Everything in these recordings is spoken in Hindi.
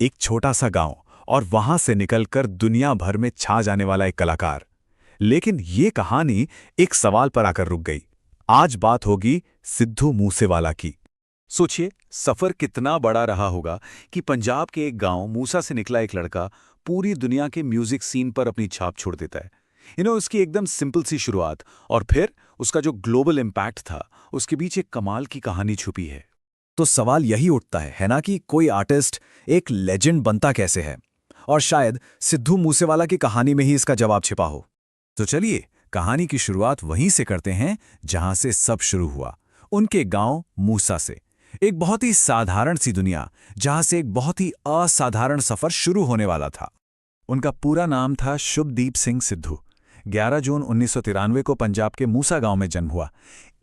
एक छोटा सा गांव और वहां से निकलकर दुनिया भर में छा जाने वाला एक कलाकार। लेकिन ये कहानी एक सवाल पर आकर रुक गई। आज बात होगी सिद्धू मूसेवाला की। सोचिए, सफर कितना बड़ा रहा होगा कि पंजाब के एक गांव मूसा से निकला एक लड़का पूरी दुनिया के म्यूजिक सीन पर अपनी छाप छोड़ देता है। उसकी एकदम सिंपल सी शुरुआत और फिर उसका जो ग्लोबल इम्पैक्ट था, उसके बीच एक कमाल की कहानी छुपी है। तो सवाल यही उठता है ना कि कोई आर्टिस्ट एक लेजेंड बनता कैसे है? और शायद सिद्धू मूसेवाला की कहानी में ही इसका जवाब छिपा हो। तो चलिए, कहानी की शुरुआत वहीं से करते हैं जहां से सब शुरू हुआ, उनके गांव मूसा से। एक बहुत ही साधारण सी दुनिया, जहां से एक बहुत ही असाधारण सफर शुरू होने वाला था। उनका पूरा नाम था शुभदीप सिंह सिद्धू। 11 जून 1993 को पंजाब के मूसा गांव में जन्म हुआ।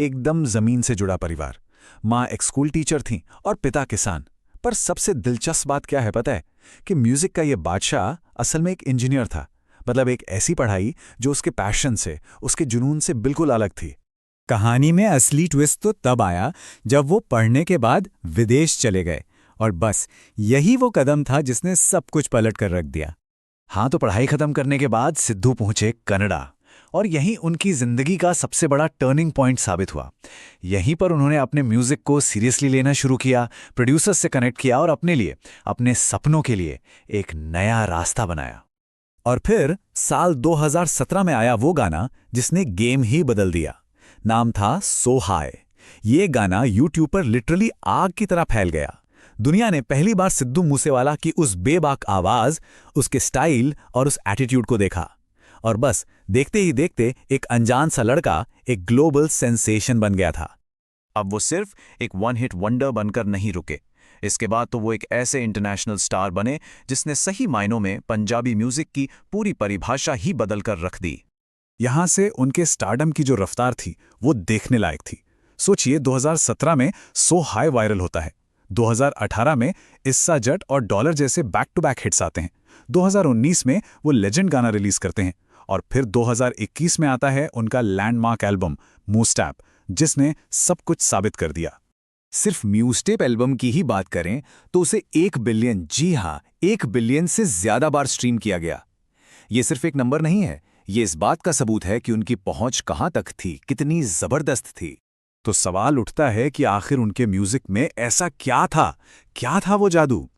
एकदम जमीन से जुड़ा परिवार। माँ एक स्कूल टीचर थीं और पिता किसान। पर सबसे दिलचस्प बात क्या है पता है? कि म्यूजिक का ये बादशाह असल में एक इंजीनियर था। मतलब एक ऐसी पढ़ाई जो उसके पैशन से, उसके जुनून से बिल्कुल अलग थी। कहानी में असली ट्विस्ट तो तब आया जब वो पढ़ने के बाद विदेश चले गए, और बस यही वो कदम था जिसने सब कुछ पलट कर रख दिया। हाँ, तो पढ़ाई खत्म करने के बाद सिद्धू पहुंचे कनाडा, और यहीं उनकी जिंदगी का सबसे बड़ा टर्निंग पॉइंट साबित हुआ। यहीं पर उन्होंने अपने म्यूजिक को सीरियसली लेना शुरू किया, प्रोड्यूसर्स से कनेक्ट किया और अपने लिए, अपने सपनों के लिए एक नया रास्ता बनाया। और फिर साल 2017 में आया वो गाना जिसने गेम ही बदल दिया। नाम था सो हाय। ये गाना यूट्यूब पर लिटरली आग की तरह फैल गया। दुनिया ने पहली बार सिद्धू मूसेवाला की उस बेबाक आवाज, उसके स्टाइल और उस एटीट्यूड को देखा। और बस देखते ही देखते एक अनजान सा लड़का एक ग्लोबल सेंसेशन बन गया था। अब वो सिर्फ एक वन हिट वंडर बनकर नहीं रुके। इसके बाद तो वो एक ऐसे इंटरनेशनल स्टार बने जिसने सही मायनों में पंजाबी म्यूजिक की पूरी परिभाषा ही बदलकर रख दी। यहां से उनके स्टारडम की जो रफ्तार थी वो देखने लायक थी। सोचिए, 2017 में सो हाई वायरल होता है। 2018 में इस्सा जट और डॉलर जैसे बैक टू बैक हिट्स आते हैं। 2019 में वो लेजेंड गाना रिलीज करते हैं, और फिर 2021 में आता है उनका लैंडमार्क एल्बम मूस्टैप, जिसने सब कुछ साबित कर दिया। सिर्फ म्यूस्टेप एल्बम की ही बात करें तो उसे 1 बिलियन, जी हाँ, 1 बिलियन से ज्यादा बार स्ट्रीम किया गया। ये सिर्फ एक नंबर नहीं है, ये इस बात का सबूत है कि उनकी पहुंच कहां तक थी, कितनी जबरदस्त थी। तो सवाल उठता है कि आखिर उनके म्यूजिक में ऐसा क्या था वो जादू?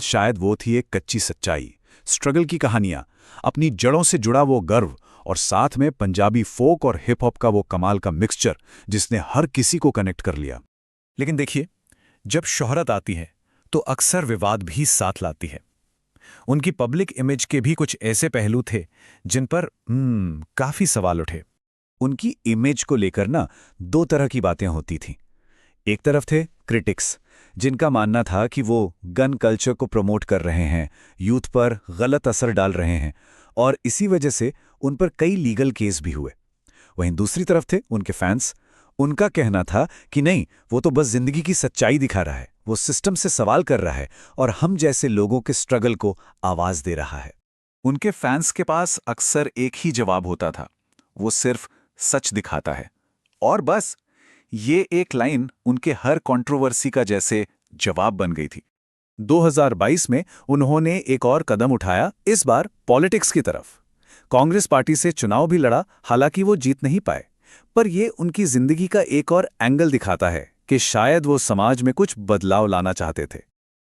शायद वो थी एक कच्ची सच्चाई, स्ट्रगल की कहानियां, अपनी जड़ों से जुड़ा वो गर्व, और साथ में पंजाबी फोक और हिप हॉप का वो कमाल का मिक्सचर जिसने हर किसी को कनेक्ट कर लिया। लेकिन देखिए, जब शोहरत आती है तो अक्सर विवाद भी साथ लाती है। उनकी पब्लिक इमेज के भी कुछ ऐसे पहलू थे जिन पर काफी सवाल उठे। उनकी इमेज को लेकर दो तरह की बातें होती थीं। एक तरफ थे क्रिटिक्स, जिनका मानना था कि वो गन कल्चर को प्रमोट कर रहे हैं, यूथ पर गलत असर डाल रहे हैं, और इसी वजह से उन पर कई लीगल केस भी हुए। वहीं दूसरी तरफ थे उनके फैंस। उनका कहना था कि नहीं, वो तो बस जिंदगी की सच्चाई दिखा रहा है, वो सिस्टम से सवाल कर रहा है और हम जैसे लोगों के स्ट्रगल को आवाज दे रहा है। उनके फैंस के पास अक्सर एक ही जवाब होता था, वो सिर्फ सच दिखाता है। और बस ये एक लाइन उनके हर कंट्रोवर्सी का जैसे जवाब बन गई थी। 2022 में उन्होंने एक और कदम उठाया, इस बार पॉलिटिक्स की तरफ। कांग्रेस पार्टी से चुनाव भी लड़ा, हालांकि वो जीत नहीं पाए। पर ये उनकी जिंदगी का एक और एंगल दिखाता है कि शायद वो समाज में कुछ बदलाव लाना चाहते थे।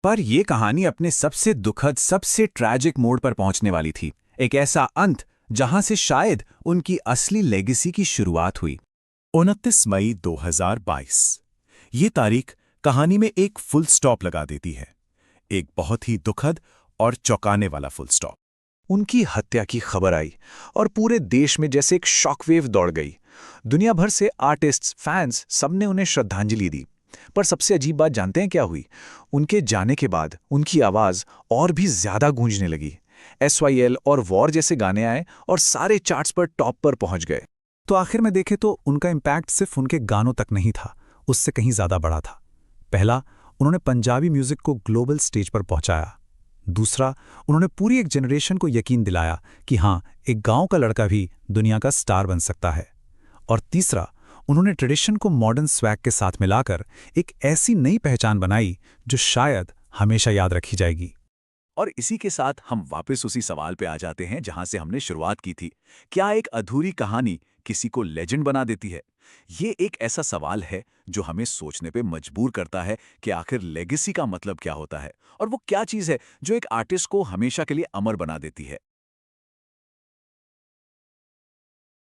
पर यह कहानी अपने सबसे दुखद, सबसे ट्रैजिक मोड़ पर पहुंचने वाली थी। एक ऐसा अंत जहां से शायद उनकी असली लेगेसी की शुरुआत हुई। 29 मई 2022। ये तारीख कहानी में एक फुल स्टॉप लगा देती है। एक बहुत ही दुखद और चौंकाने वाला फुल स्टॉप। उनकी हत्या की खबर आई और पूरे देश में जैसे एक शॉकवेव दौड़ गई। दुनिया भर से आर्टिस्ट्स, फैंस, सबने उन्हें श्रद्धांजलि दी। पर सबसे अजीब बात जानते हैं क्या हुई? उनके जाने के बाद उनकी आवाज और भी ज्यादा गूंजने लगी। SYL और वॉर जैसे गाने आए और सारे चार्ट्स पर टॉप पर पहुंच गए। तो आखिर में देखें तो उनका इम्पैक्ट सिर्फ उनके गानों तक नहीं था, उससे कहीं ज्यादा बड़ा था। पहला, उन्होंने पंजाबी म्यूजिक को ग्लोबल स्टेज पर पहुंचाया। दूसरा, उन्होंने पूरी एक जनरेशन को यकीन दिलाया कि हाँ, एक गांव का लड़का भी दुनिया का स्टार बन सकता है। और तीसरा, उन्होंने ट्रेडिशन को मॉडर्न स्वैग के साथ मिलाकर एक ऐसी नई पहचान बनाई जो शायद हमेशा याद रखी जाएगी। और इसी के साथ हम वापस उसी सवाल पे आ जाते हैं जहां से हमने शुरुआत की थी। क्या एक अधूरी कहानी किसी को लेजेंड बना देती है? ये एक ऐसा सवाल है जो हमें सोचने पे मजबूर करता है कि आखिर लेगेसी का मतलब क्या होता है और वो क्या चीज़ है जो एक आर्टिस्ट को हमेशा के लिए अमर बना देती है।